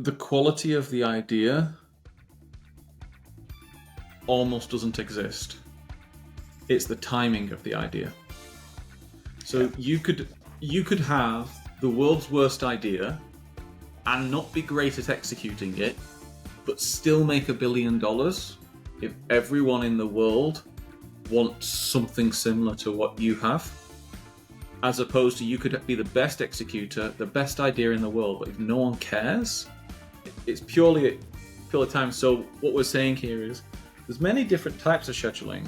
the quality of the idea almost doesn't exist. It's the timing of the idea. So you could have the world's worst idea and not be great at executing it, but still make $1 billion if everyone in the world wants something similar to what you have. As opposed to you could be the best executor, the best idea in the world, but if no one cares, it's purely time. So what we're saying here is there's many different types of scheduling.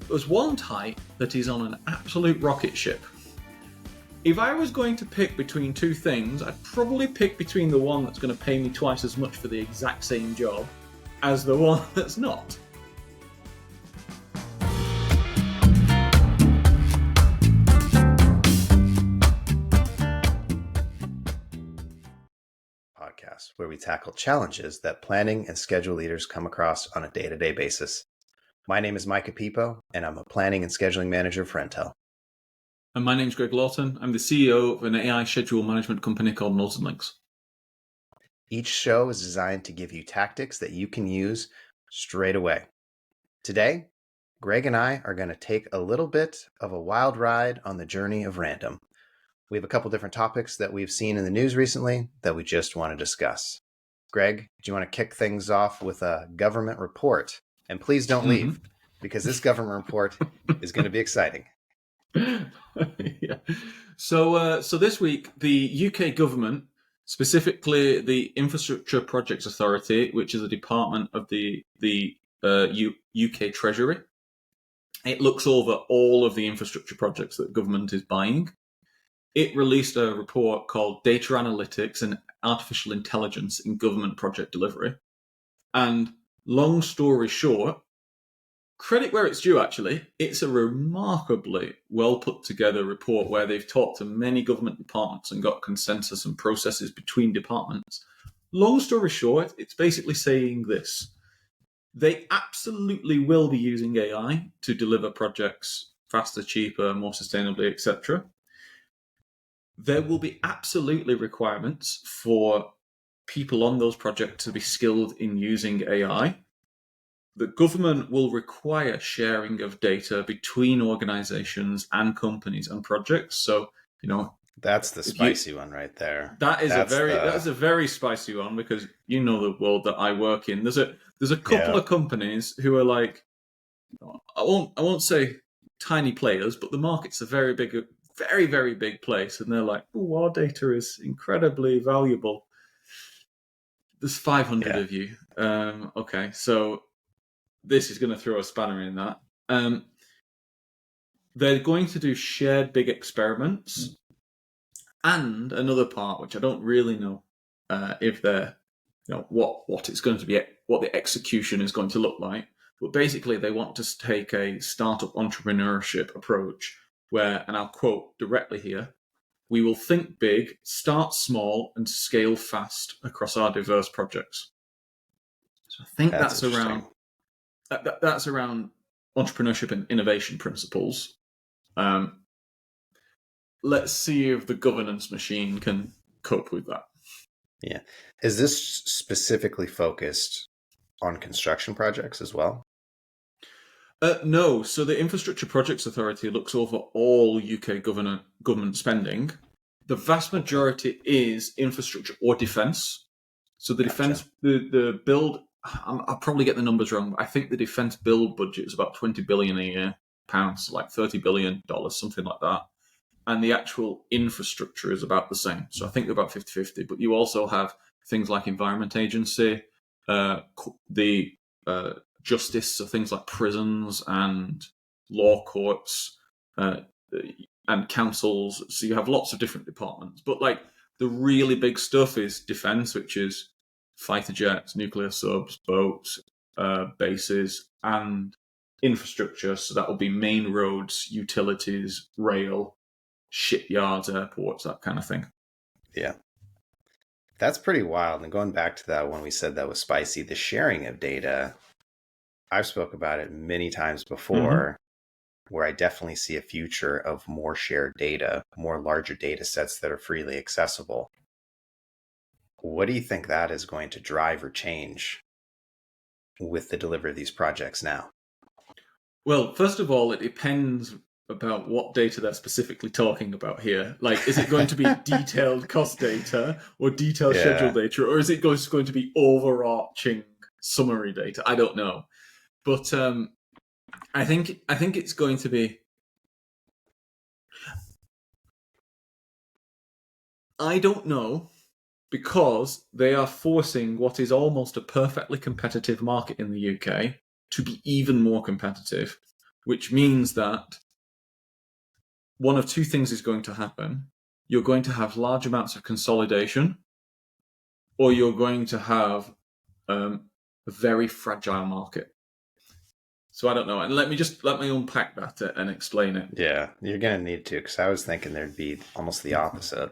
There's one type that is on an absolute rocket ship. If I was going to pick between two things, I'd probably pick between the one that's going to pay me twice as much for the exact same job as the one that's not. Podcast where we tackle challenges that planning and schedule leaders come across on a day-to-day basis. My name is Micah Piippo, and I'm a planning and scheduling manager for Intel. And my name's Greg Lawton. I'm the CEO of an AI schedule management company called Nodes and Links. Each show is designed to give you tactics that you can use straight away. Today, Greg and I are going to take a little bit of a wild ride on the journey of random. We have a couple different topics that we've seen in the news recently that we just want to discuss. Greg, do you want to kick things off with a government report? And please don't leave, because this government report is going to be exciting. Yeah. So this week, the UK government, specifically the Infrastructure Projects Authority, which is a department of the UK Treasury, it looks over all of the infrastructure projects that government is buying. It released a report called Data Analytics and Artificial Intelligence in Government Project Delivery. And long story short, credit where it's due, actually. It's a remarkably well put together report where they've talked to many government departments and got consensus and processes between departments. Long story short, it's basically saying this. They absolutely will be using AI to deliver projects faster, cheaper, more sustainably, etc. There will be absolutely requirements for people on those projects to be skilled in using AI. The government will require sharing of data between organizations and companies and projects. So, that's the spicy one right there. That is a very spicy one, because you know the world that I work in. There's a couple of companies who are like, I won't say tiny players, but the market's a very big, very, very big place, and they're like, oh, our data is incredibly valuable. There's 500 of you. Okay, so this is going to throw a spanner in that. They're going to do shared big experiments, and another part which I don't really know if they're, what it's going to be, what the execution is going to look like. But basically, they want to take a startup entrepreneurship approach where, and I'll quote directly here, we will think big, start small, and scale fast across our diverse projects. So I think that's around entrepreneurship and innovation principles. Let's see if the governance machine can cope with that. Yeah. Is this specifically focused on construction projects as well? No. So the Infrastructure Projects Authority looks over all UK government spending. The vast majority is infrastructure or defence. So the defence, the build, I'll probably get the numbers wrong, but I think the defence build budget is about 20 billion a year, pounds, like $30 billion, something like that. And the actual infrastructure is about the same. So I think they're about 50-50. But you also have things like Environment Agency, the justice, so things like prisons and law courts, and councils. So you have lots of different departments. But like the really big stuff is defence, which is fighter jets, nuclear subs, boats, bases, and infrastructure. So that will be main roads, utilities, rail, shipyards, airports, that kind of thing. Yeah. That's pretty wild. And going back to that when we said that was spicy, the sharing of data, I've spoke about it many times before, where I definitely see a future of more shared data, more larger data sets that are freely accessible. what do you think that is going to drive or change with the delivery of these projects now? Well, first of all, it depends about what data they're specifically talking about here. Like, is it going to be detailed cost data or detailed schedule data, or is it going to be overarching summary data? I don't know, but I think it's going to be. I don't know, because they are forcing what is almost a perfectly competitive market in the UK to be even more competitive, which means that one of two things is going to happen. You're going to have large amounts of consolidation, or you're going to have a very fragile market. So I don't know. And let me unpack that and explain it. Yeah, you're going to need to, because I was thinking there'd be almost the opposite.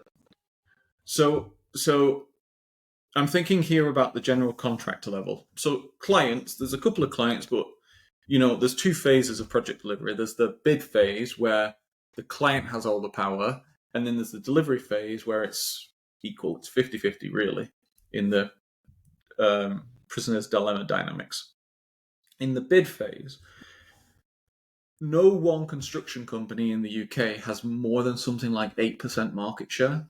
So I'm thinking here about the general contractor level. So clients, there's a couple of clients, but there's two phases of project delivery. There's the bid phase where the client has all the power, and then there's the delivery phase where it's equal. It's 50-50 really in the prisoner's dilemma dynamics. In the bid phase, no one construction company in the UK has more than something like 8% market share.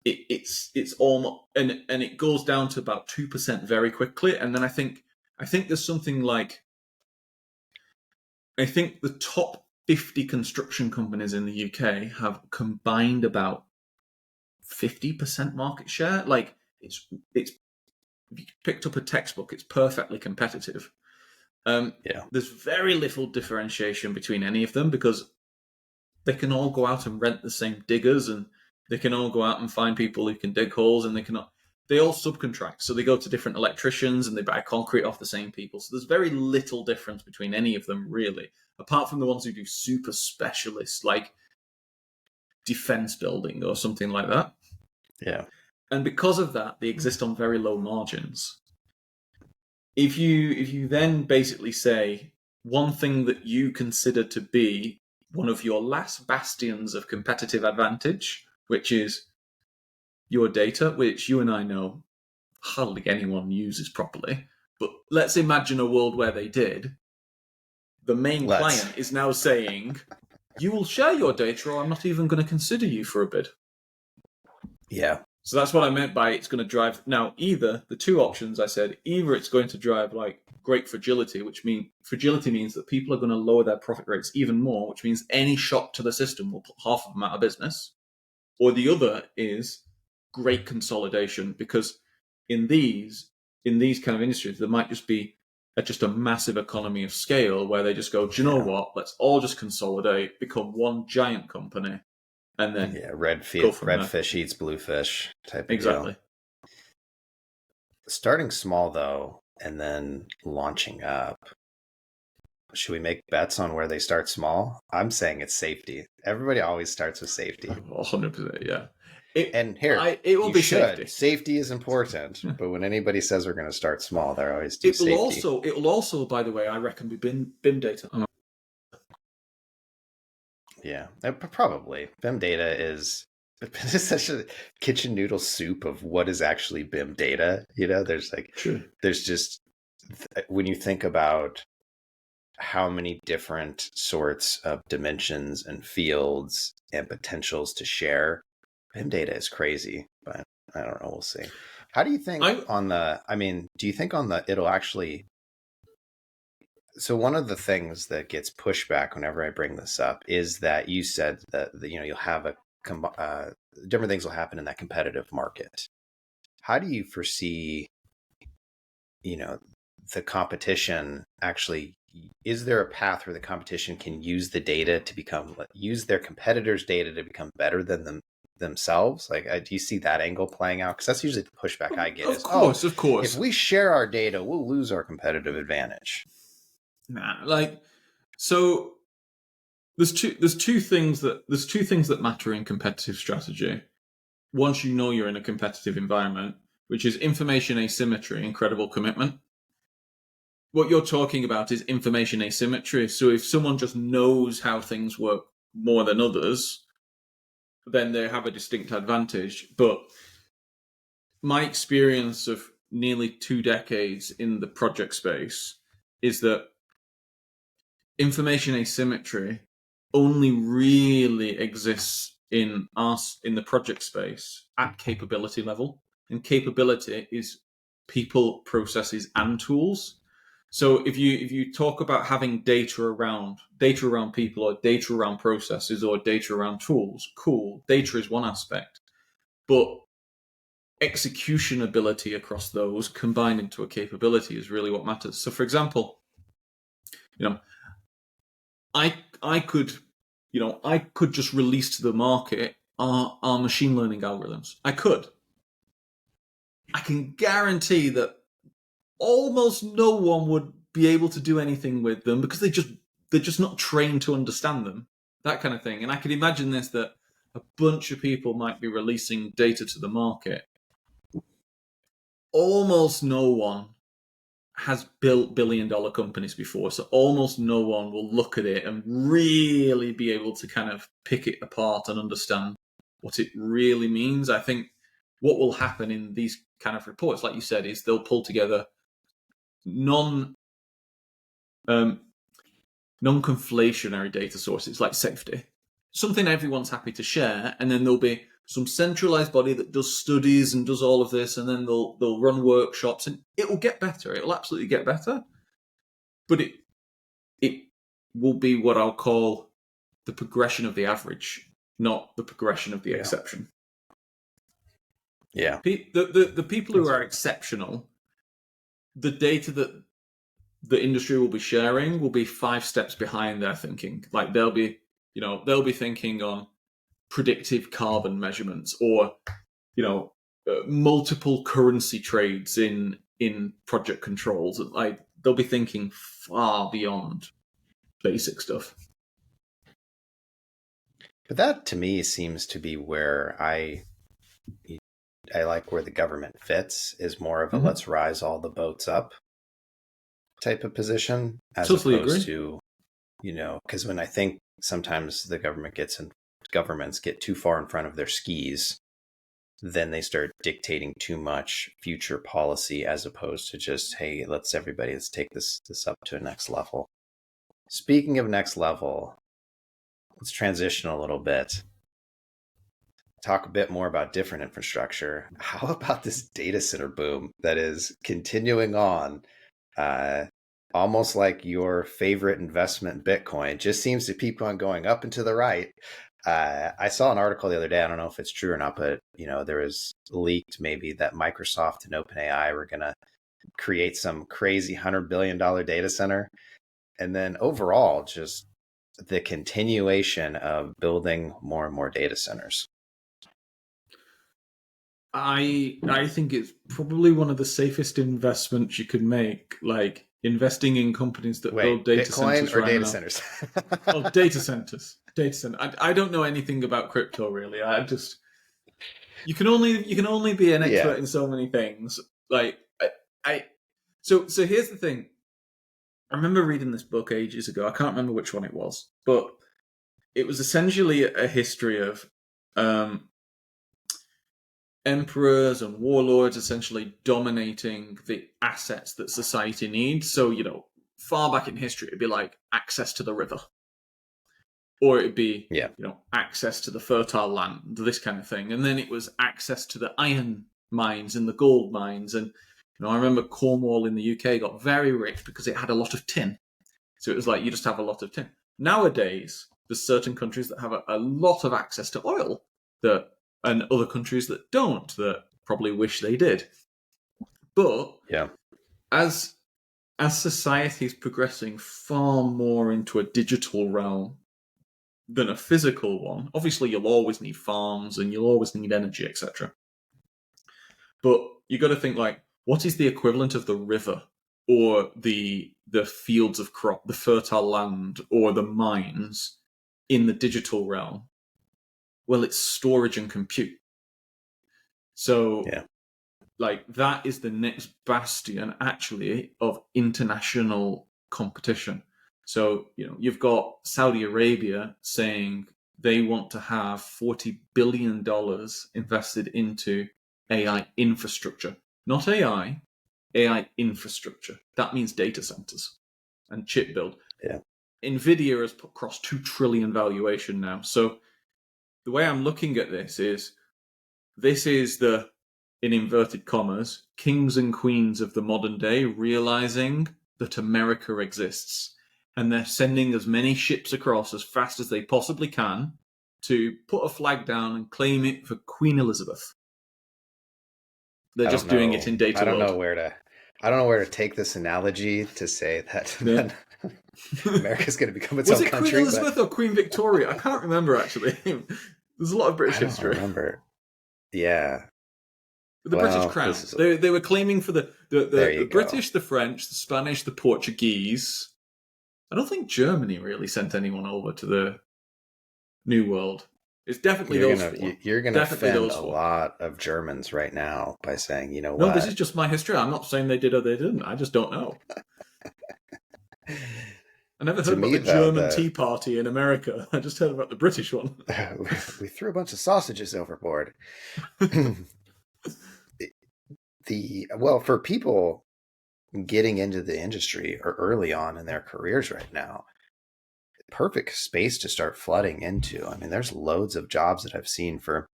It's almost, and it goes down to about 2% very quickly, and then I think there's something like, I think the top 50 construction companies in the UK have combined about 50% market share. Like, it's if you picked up a textbook, it's perfectly competitive. There's very little differentiation between any of them, because they can all go out and rent the same diggers, and they can all go out and find people who can dig holes, and they all subcontract. So they go to different electricians and they buy concrete off the same people. So there's very little difference between any of them, really, apart from the ones who do super specialists, like defense building or something like that. Yeah. And because of that, they exist on very low margins. If you then basically say one thing that you consider to be one of your last bastions of competitive advantage, which is your data, which you and I know hardly anyone uses properly, but let's imagine a world where they did. The main client is now saying, you will share your data, or I'm not even going to consider you for a bid. Yeah. So that's what I meant by it's going to drive. Now, either the two options I said, either it's going to drive like great fragility, which fragility means that people are going to lower their profit rates even more, which means any shock to the system will put half of them out of business. Or the other is great consolidation, because in these kind of industries, there might just be just a massive economy of scale where they just go, do you know what? Let's all just consolidate, become one giant company. And then red fish eats blue fish type of exactly. Deal. Starting small though, and then launching up. Should we make bets on where they start small? I'm saying it's safety. Everybody always starts with safety. 100%, yeah. It will be safety. Safety is important, but when anybody says we're going to start small, they're always do safety. It will also, by the way, I reckon, be BIM data. Yeah, probably. BIM data is such a kitchen noodle soup of what is actually BIM data. There's just, when you think about how many different sorts of dimensions and fields and potentials to share, BIM data is crazy, but I don't know. We'll see. How do you think do you think it'll actually, so one of the things that gets pushed back whenever I bring this up is that you said that you'll have different things will happen in that competitive market. How do you foresee, the competition actually? Is there a path where the competition can use the data to use their competitors' data to become better than themselves? Like, do you see that angle playing out? Because that's usually the pushback I get. Of course. If we share our data, we'll lose our competitive advantage. So there's two things that matter in competitive strategy. Once you know you're in a competitive environment, which is information asymmetry and credible commitment. What you're talking about is information asymmetry. So if someone just knows how things work more than others, then they have a distinct advantage. But my experience of nearly 2 decades in the project space is that information asymmetry only really exists in the project space at capability level, and capability is people, processes, and tools. So if you talk about having data around people, or data around processes, or data around tools, cool, data is one aspect, but execution ability across those combined into a capability is really what matters. So for example, I could just release to the market our machine learning algorithms. I can guarantee that almost no one would be able to do anything with them because they're just not trained to understand them, that kind of thing. And I could imagine that a bunch of people might be releasing data to the market. Almost no one has built billion-dollar companies before, so almost no one will look at it and really be able to kind of pick it apart and understand what it really means. I think what will happen in these kind of reports, like you said, is they'll pull together non-conflationary data sources like safety, something everyone's happy to share, and then there'll be some centralized body that does studies and does all of this, and then they'll run workshops, and it will get better. It will absolutely get better, but it will be what I'll call the progression of the average, not the progression of the exception. Yeah. The people who are exceptional, the data that the industry will be sharing will be 5 steps behind their thinking. Like they'll be thinking on predictive carbon measurements, or multiple currency trades in project controls. Like they'll be thinking far beyond basic stuff. But that to me seems to be where I like where the government fits, is more of a let's rise all the boats up type of position, as totally opposed agree. to, because when I think sometimes the governments get too far in front of their skis, then they start dictating too much future policy, as opposed to just, hey, let's take this up to a next level. Speaking of next level, let's transition a little bit. Talk a bit more about different infrastructure. How about this data center boom that is continuing on? Almost like your favorite investment, Bitcoin, just seems to keep on going up and to the right. I saw an article the other day. I don't know if it's true or not, but there was leaked maybe that Microsoft and OpenAI were going to create some crazy $100 billion data center. And then overall, just the continuation of building more and more data centers. I think it's probably one of the safest investments you could make, like investing in companies that build data Bitcoin centers or data centers? Oh, data centers. Data center. I don't know anything about crypto really. You can only be an expert in so many things. Like so here's the thing. I remember reading this book ages ago. I can't remember which one it was, but it was essentially a history of emperors and warlords essentially dominating the assets that society needs. So, far back in history, it'd be like access to the river, or it'd be, access to the fertile land, this kind of thing. And then it was access to the iron mines and the gold mines. And, I remember Cornwall in the UK got very rich because it had a lot of tin. So it was like, you just have a lot of tin. Nowadays, there's certain countries that have a lot of access to oil and other countries that don't, that probably wish they did. But as society is progressing far more into a digital realm than a physical one, obviously you'll always need farms and you'll always need energy, etc. But you got to think, like, what is the equivalent of the river or the fields of crop, the fertile land, or the mines in the digital realm? Well, it's storage and compute. So, like, that is the next bastion, actually, of international competition. So, you've got Saudi Arabia saying they want to have $40 billion invested into AI infrastructure. Not AI infrastructure. That means data centers and chip build. Yeah. NVIDIA has crossed 2 trillion valuation now. So the way I'm looking at this is the, in inverted commas, kings and queens of the modern day realizing that America exists. And they're sending as many ships across as fast as they possibly can to put a flag down and claim it for Queen Elizabeth. They're just doing it in data I don't world. know where to take this analogy to say that, Yeah. America's going to become its Was own it country. Queen Elizabeth or Queen Victoria? I can't remember, actually. There's a lot of British I don't history. remember. Yeah. The British crown. They were claiming for the British, the French, the Spanish, the Portuguese. I don't think Germany really sent anyone over to the New World. It's definitely those four. You're going to offend a lot of Germans right now by saying, you know what? No, this is just my history. I'm not saying they did or they didn't. I just don't know. I never heard about the German Tea Party in America. I just heard about the British one. We threw a bunch of sausages overboard. For people getting into the industry or early on in their careers right now, perfect space to start flooding into. I mean, there's loads of jobs that I've seen for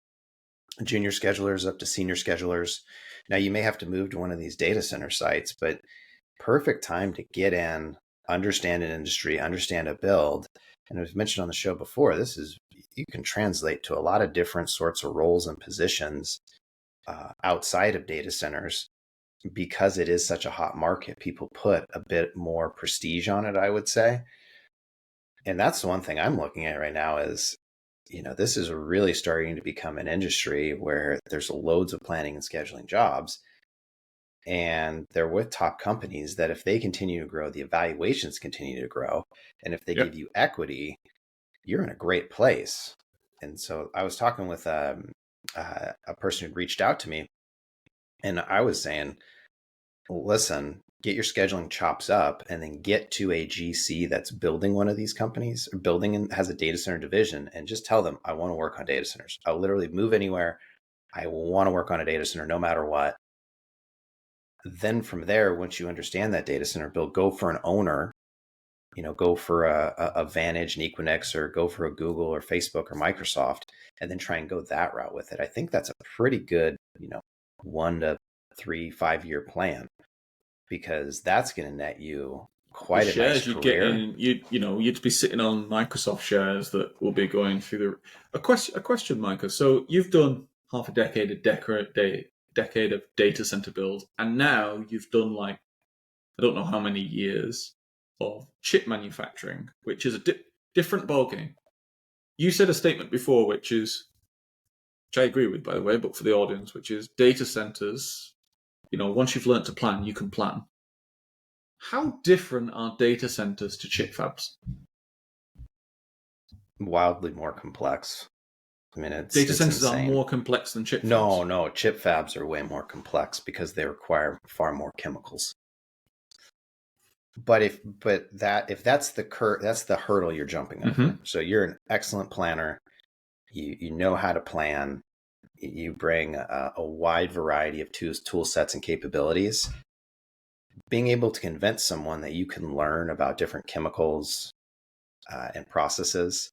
junior schedulers up to senior schedulers. Now, you may have to move to one of these data center sites, but perfect time to get in, understand an industry, understand a build. And as mentioned on the show before, you can translate to a lot of different sorts of roles and positions outside of data centers. Because it is such a hot market, people put a bit more prestige on it, I would say. And that's the one thing I'm looking at right now is, this is really starting to become an industry where there's loads of planning and scheduling jobs. And they're with top companies that if they continue to grow, the evaluations continue to grow. And if they give you equity, you're in a great place. And so I was talking with a person who reached out to me, and I was saying, listen, get your scheduling chops up and then get to a GC that's building one of these companies or building and has a data center division, and just tell them, I want to work on data centers. I'll literally move anywhere. I want to work on a data center no matter what. Then from there, once you understand that data center build, go for an owner, go for a Vantage, an Equinix, or go for a Google or Facebook or Microsoft, and then try and go that route with it. I think that's a pretty good, 1 to 3, 5-year plan, because that's going to net you quite a nice career. You'd be sitting on Microsoft shares that will be going through a question, Micah. So you've done half a decade of data center build, and now you've done I don't know how many years of chip manufacturing, which is a different ballgame. You said a statement before, which I agree with, by the way, but for the audience, which is data centers, once you've learned to plan, you can plan. How different are data centers to chip fabs? Wildly more complex. I mean, data centers insane. Are more complex than chip fabs. No, chip fabs are way more complex because they require far more chemicals. But if that's the hurdle you're jumping over. Mm-hmm. So you're an excellent planner. You know how to plan. You bring a wide variety of tool sets and capabilities. Being able to convince someone that you can learn about different chemicals and processes.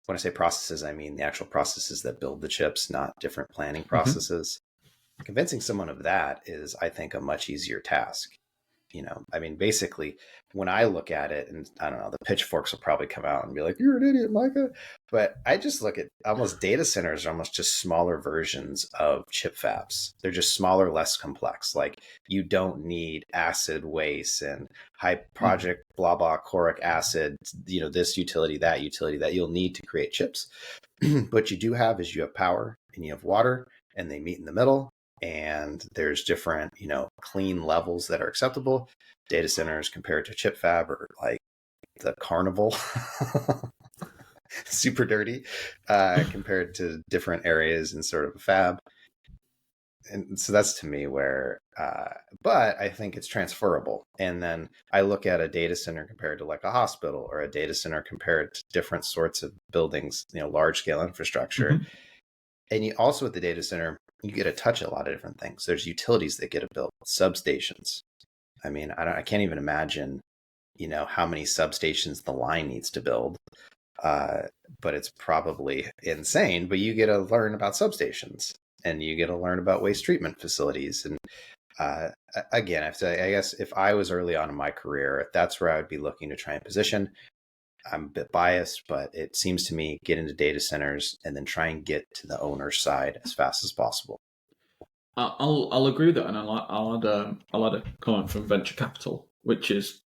When I say processes, I mean the actual processes that build the chips, not different planning processes. Mm-hmm. Convincing someone of that is, I think, a much easier task. Basically, when I look at it, and I don't know, the pitchforks will probably come out and be like, you're an idiot, Micah. But I just look at almost data centers are almost just smaller versions of chip fabs. They're just smaller, less complex. Like, you don't need acid waste and high project, blah, blah, choric acid, this utility, that you'll need to create chips. What you do have is you have power and you have water, and they meet in the middle. And there's different, clean levels that are acceptable. Data centers compared to chip fab are like the carnival, super dirty, compared to different areas in sort of a fab. And so that's to me where, but I think it's transferable. And then I look at a data center compared to like a hospital, or a data center compared to different sorts of buildings, large scale infrastructure. Mm-hmm. And you also, with the data center, you get to touch a lot of different things. There's utilities that get built, substations. I mean, I can't even imagine, how many substations the line needs to build. But it's probably insane. But you get to learn about substations, and you get to learn about waste treatment facilities. And again, I guess if I was early on in my career, that's where I would be looking to try and position. I'm a bit biased, but it seems to me get into data centers and then try and get to the owner's side as fast as possible. I'll agree with that, and I'll add a comment from venture capital, which is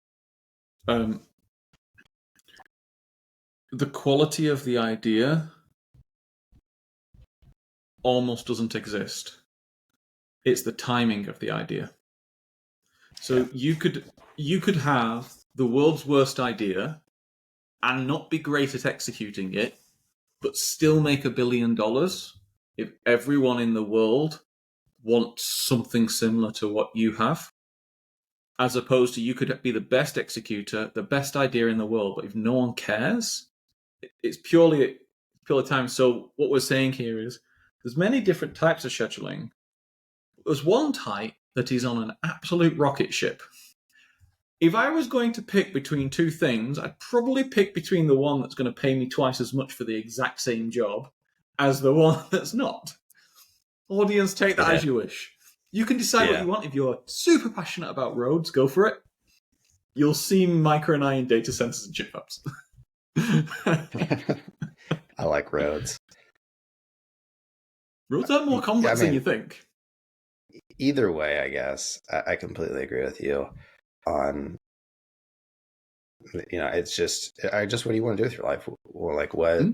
the quality of the idea almost doesn't exist. It's the timing of the idea. So you could have the world's worst idea and not be great at executing it, but still make $1 billion if everyone in the world wants something similar to what you have. As opposed to you could be the best executor, the best idea in the world, but if no one cares, it's purely time. So what we're saying here is there's many different types of scheduling. There's one type that is on an absolute rocket ship. If I was going to pick between two things, I'd probably pick between the one that's going to pay me twice as much for the exact same job as the one that's not. Audience, take that as you wish. You can decide what you want. If you're super passionate about roads, go for it. You'll see Micah and I in data centers and chip fabs. I like roads. Roads are more complex than you think. Either way, I guess I completely agree with you on. It's just what do you want to do with your life? Or like what?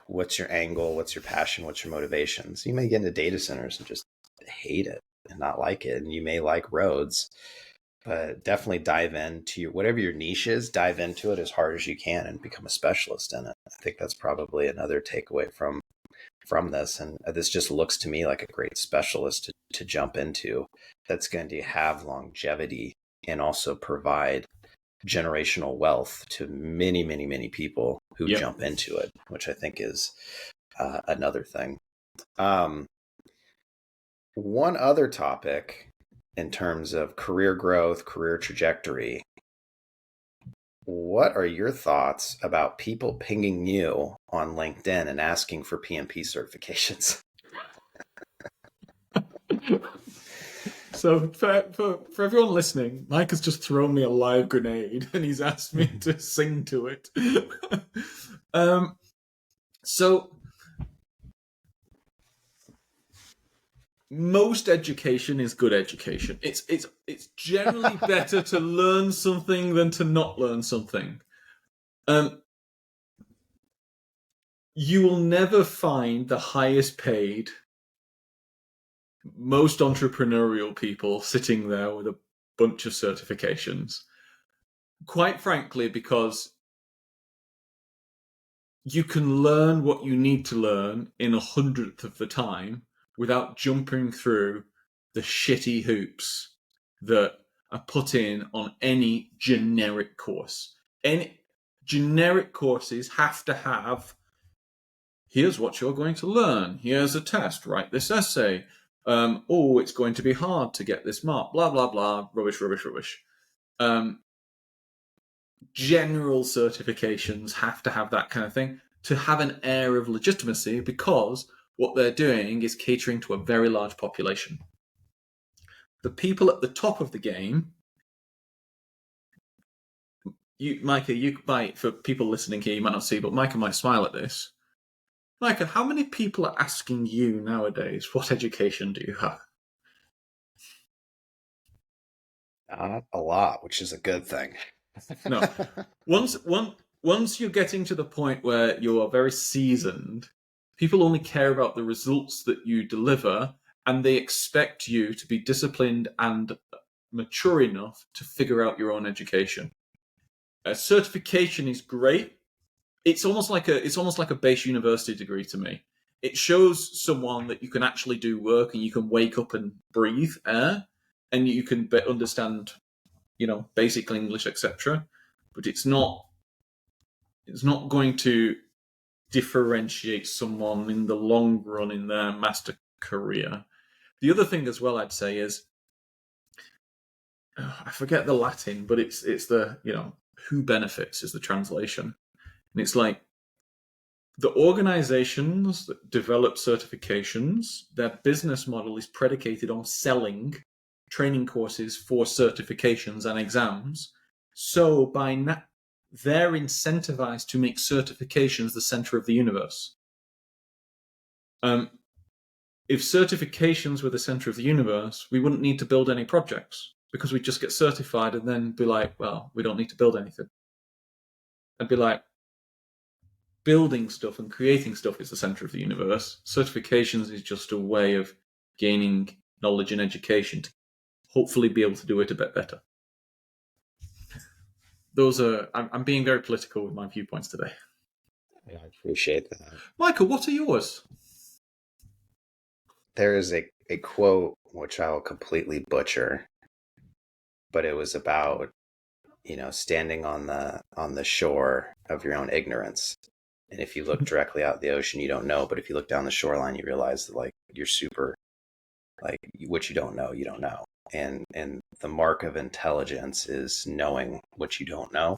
What's your angle? What's your passion? What's your motivations? You may get into data centers and just hate it and not like it. And you may like roads, but definitely dive into whatever your niche is, dive into it as hard as you can and become a specialist in it. I think that's probably another takeaway from this. And this just looks to me like a great specialist to jump into that's going to have longevity and also provide generational wealth to many, many, many people who jump into it, which I think is another thing. One other topic in terms of career growth, career trajectory. What are your thoughts about people pinging you on LinkedIn and asking for PMP certifications? So for everyone listening, Mike has just thrown me a live grenade and he's asked me to sing to it. So most education is good education. It's generally better to learn something than to not learn something. You will never find the highest paid, most entrepreneurial people sitting there with a bunch of certifications. Quite frankly, because you can learn what you need to learn in 100th of the time without jumping through the shitty hoops that are put in on any generic course. Any generic courses have to have, here's what you're going to learn, here's a test, write this essay, it's going to be hard to get this mark, blah, blah, blah, rubbish. General certifications have to have that kind of thing to have an air of legitimacy, because what they're doing is catering to a very large population. The people at the top of the game, Micah, for people listening here, you might not see, but Micah might smile at this. Micah, how many people are asking you nowadays, what education do you have? Not a lot, which is a good thing. No. Once you're getting to the point where you are very seasoned, people only care about the results that you deliver, and they expect you to be disciplined and mature enough to figure out your own education. A certification is great. It's almost like a base university degree to me. It shows someone that you can actually do work and you can wake up and breathe air and you can understand, basic English, etc. But it's not going to differentiate someone in the long run in their master career. The other thing as well I'd say is, I forget the Latin, but it's the, who benefits is the translation. And it's like the organizations that develop certifications, their business model is predicated on selling training courses for certifications and exams. So they're incentivized to make certifications the center of the universe. If certifications were the center of the universe, we wouldn't need to build any projects, because we'd just get certified and then be like, well, we don't need to build anything. I'd be like, building stuff and creating stuff is the center of the universe. Certifications is just a way of gaining knowledge and education to hopefully be able to do it a bit better. I'm being very political with my viewpoints today. Yeah, I appreciate that. Michael, what are yours? There is a quote which I will completely butcher, but it was about, standing on the shore of your own ignorance. And if you look directly out at the ocean, you don't know. But if you look down the shoreline, you realize that, like, you're super, like, what you don't know, you don't know. And the mark of intelligence is knowing what you don't know.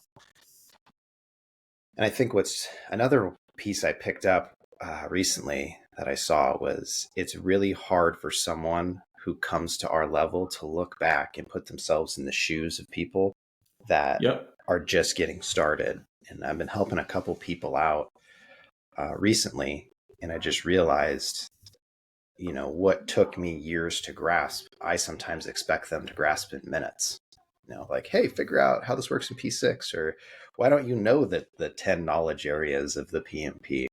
And I think what's another piece I picked up recently that I saw was, it's really hard for someone who comes to our level to look back and put themselves in the shoes of people that are just getting started. And I've been helping a couple people out recently, and I just realized, what took me years to grasp, I sometimes expect them to grasp in minutes. Like, hey, figure out how this works in P6, or why don't you know that the 10 knowledge areas of the PMP?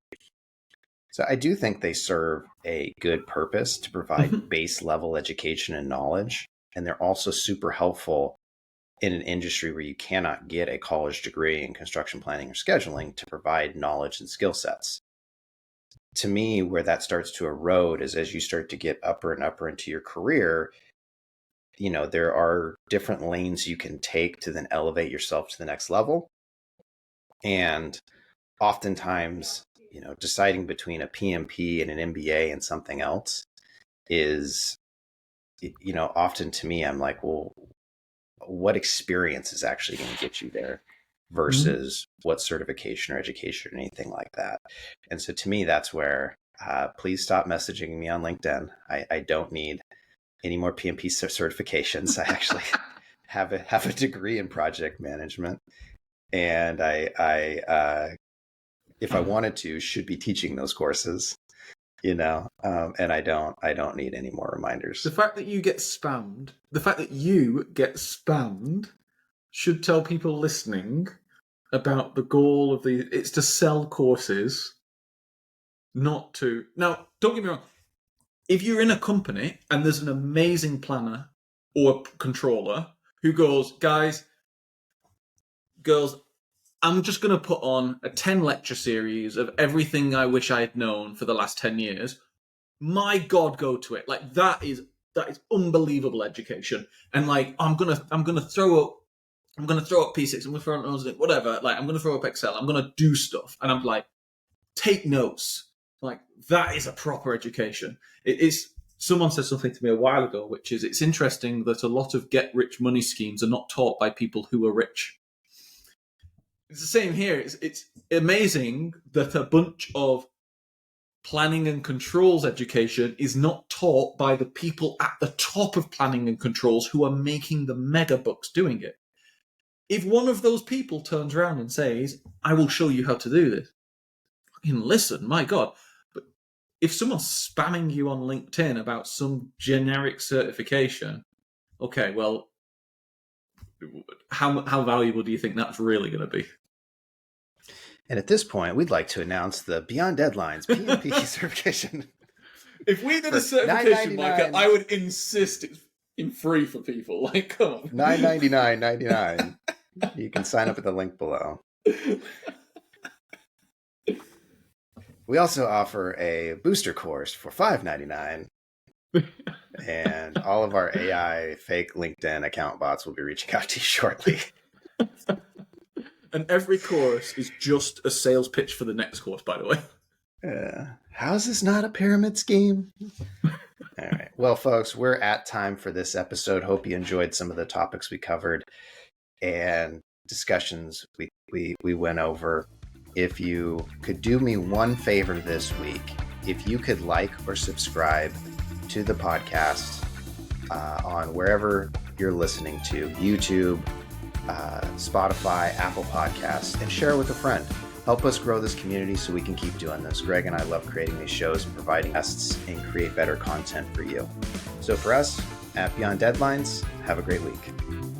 So I do think they serve a good purpose to provide base level education and knowledge. And they're also super helpful in an industry where you cannot get a college degree in construction planning or scheduling to provide knowledge and skill sets. To me, where that starts to erode is as you start to get upper and upper into your career, there are different lanes you can take to then elevate yourself to the next level. And oftentimes, deciding between a PMP and an MBA and something else is, often to me, I'm like, well, what experience is actually going to get you there versus what certification or education or anything like that. And so to me, that's where, please stop messaging me on LinkedIn. I don't need any more PMP certifications. I actually have a degree in project management, and I if I wanted to, should be teaching those courses, and I don't need any more reminders. The fact that you get spammed should tell people listening about the goal of it's to sell courses, not to. Now, don't get me wrong. If you're in a company and there's an amazing planner or controller who goes, guys, girls, I'm just going to put on a 10 lecture series of everything I wish I had known for the last 10 years. My God, go to it. Like, that is unbelievable education. And like, I'm going to throw up P6, I'm going to throw up whatever. Like, I'm going to throw up Excel. I'm going to do stuff. And I'm like, take notes. Like, that is a proper education. It is. Someone said something to me a while ago, which is, it's interesting that a lot of get-rich-money schemes are not taught by people who are rich. It's the same here. It's amazing that a bunch of planning and controls education is not taught by the people at the top of planning and controls who are making the mega bucks doing it. If one of those people turns around and says, I will show you how to do this, fucking listen, my God. But if someone's spamming you on LinkedIn about some generic certification, okay, well, how valuable do you think that's really going to be? And at this point, we'd like to announce the Beyond Deadlines PMP certification. If we did a certification, Micah, I would insist it's in free for people. Like, come on. $9.99.99. You can sign up at the link below. We also offer a booster course for $5.99. And all of our AI fake LinkedIn account bots will be reaching out to you shortly. And every course is just a sales pitch for the next course, by the way. How is this not a pyramid scheme? All right. Well, folks, we're at time for this episode. Hope you enjoyed some of the topics we covered and discussions we went over. If you could do me one favor this week, if you could like or subscribe to the podcast on wherever you're listening to, YouTube, Spotify, Apple Podcasts, and share it with a friend. Help us grow this community so we can keep doing this. Greg and I love creating these shows and providing guests and create better content for you. So for us at Beyond Deadlines, have a great week.